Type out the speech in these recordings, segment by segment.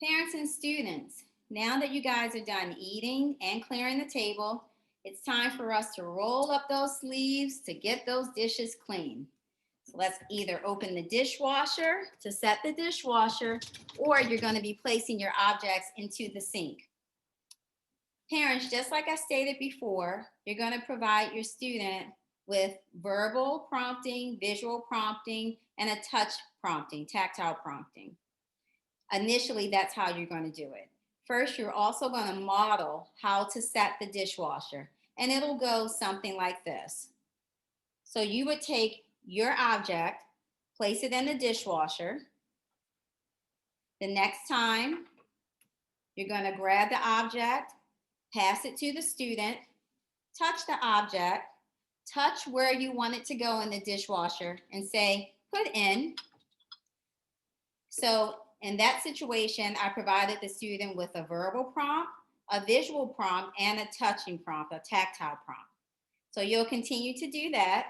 Parents and students, now that you guys are done eating and clearing the table, it's time for us to roll up those sleeves to get those dishes clean. So let's either open the dishwasher to set the dishwasher, or you're going to be placing your objects into the sink. Parents, just like I stated before, you're going to provide your student with verbal prompting, visual prompting, and a touch prompting, tactile prompting. Initially, that's how you're going to do it. First, you're also going to model how to set the dishwasher, and it'll go something like this. So you would take your object, place it in the dishwasher. The next time, you're going to grab the object, pass it to the student, touch the object, touch where you want it to go in the dishwasher, and say, put in. So in that situation, I provided the student with a verbal prompt, a visual prompt, and a touching prompt, a tactile prompt. So you'll continue to do that.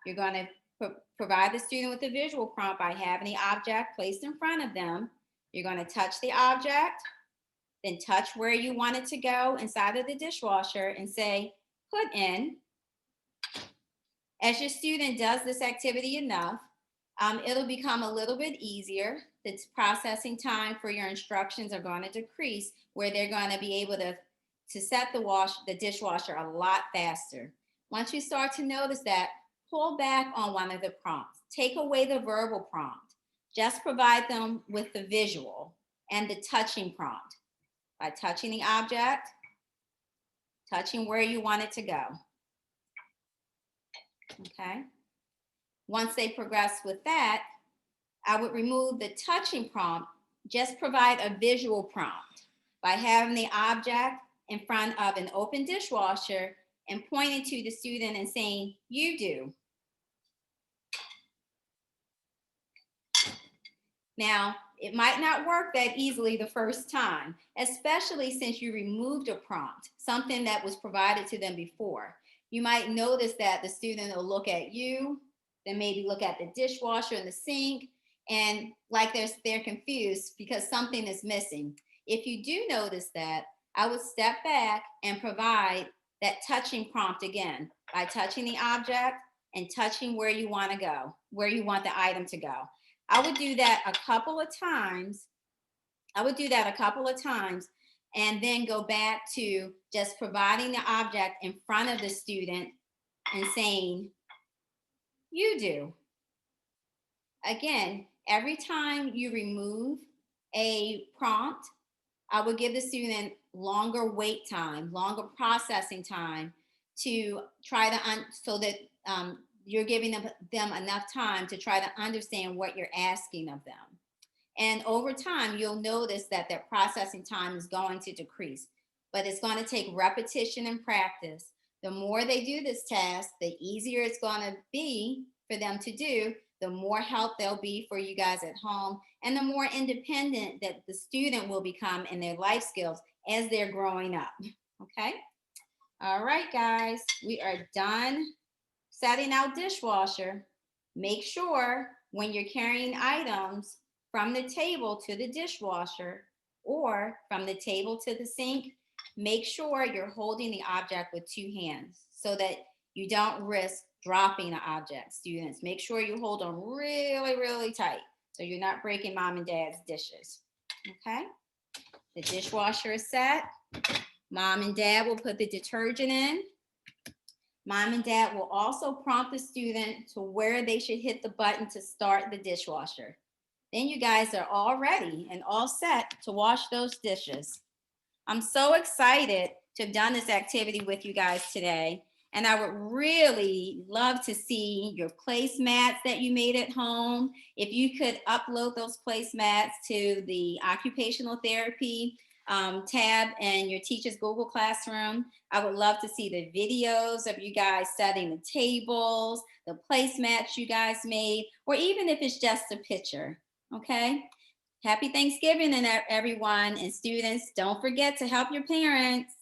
You're going to provide the student with a visual prompt by having the object placed in front of them. You're going to touch the object, then touch where you want it to go inside of the dishwasher and say, put in. As your student does this activity enough, it'll become a little bit easier. The processing time for your instructions are going to decrease, where they're going to be able to set the dishwasher a lot faster. Once you start to notice that, pull back on one of the prompts. Take away the verbal prompt. Just provide them with the visual and the touching prompt by touching the object, touching where you want it to go. Okay. Once they progress with that, I would remove the touching prompt, just provide a visual prompt by having the object in front of an open dishwasher and pointing to the student and saying, you do. Now, it might not work that easily the first time, especially since you removed a prompt, something that was provided to them before. You might notice that the student will look at you, then maybe look at the dishwasher and the sink, and like they're confused because something is missing. If you do notice that, I would step back and provide that touching prompt again by touching the object and touching where you want to go, where you want the item to go. I would do that a couple of times. And then go back to just providing the object in front of the student and saying, you do. Again, every time you remove a prompt, I would give the student longer wait time, longer processing time to try to, so that you're giving them enough time to try to understand what you're asking of them. And over time, you'll notice that their processing time is going to decrease, but it's going to take repetition and practice. The more they do this task, the easier it's going to be for them to do, the more help there'll be for you guys at home, and the more independent that the student will become in their life skills as they're growing up. Okay? All right, guys, we are done setting out dishwasher. Make sure when you're carrying items from the table to the dishwasher or from the table to the sink, make sure you're holding the object with two hands so that you don't risk dropping the object. Students, make sure you hold them really, really tight so you're not breaking mom and dad's dishes. Okay? The dishwasher is set. Mom and dad will put the detergent in. Mom and dad will also prompt the student to where they should hit the button to start the dishwasher. Then you guys are all ready and all set to wash those dishes. I'm so excited to have done this activity with you guys today. And I would really love to see your placemats that you made at home. If you could upload those placemats to the occupational therapy tab in your teacher's Google Classroom. I would love to see the videos of you guys setting the tables, the placemats you guys made, or even if it's just a picture. Okay? Happy Thanksgiving, and everyone, and students, don't forget to help your parents.